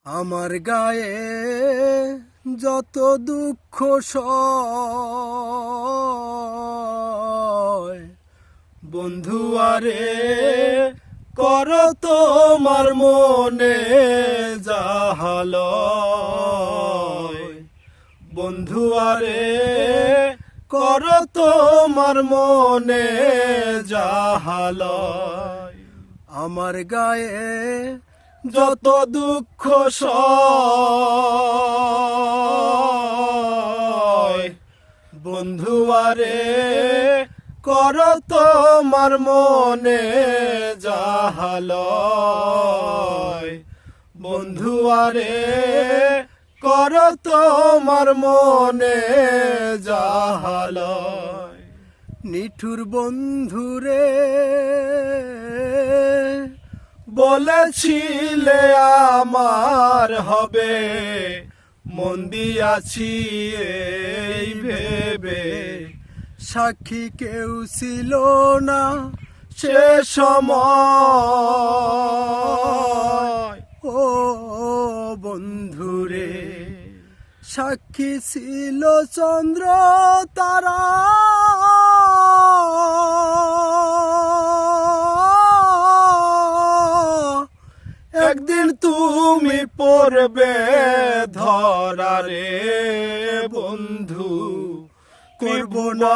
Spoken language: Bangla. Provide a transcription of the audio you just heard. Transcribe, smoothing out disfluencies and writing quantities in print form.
আমার গায়ে যত দুঃখ সয় বন্ধু আরে কর তোমার মনে জাহালয় বন্ধু আরে কর তোমার মনে জাহালয় আমার গায়ে যত দুঃখ সয় বন্ধু আরে কর তোমার মনে জাহালয় বন্ধু আরে কর তোমার মনে জাহালয় নিঠুর বন্ধুরে বলেছিলে আমার হবে মন দিয়াছি এই ভেবে সাক্ষী কেউ ছিল না সে সময় ও বন্ধুরে সাক্ষী ছিল চন্দ্র তারা একদিন তুমি পড়বে ধরা রে বন্ধু করব না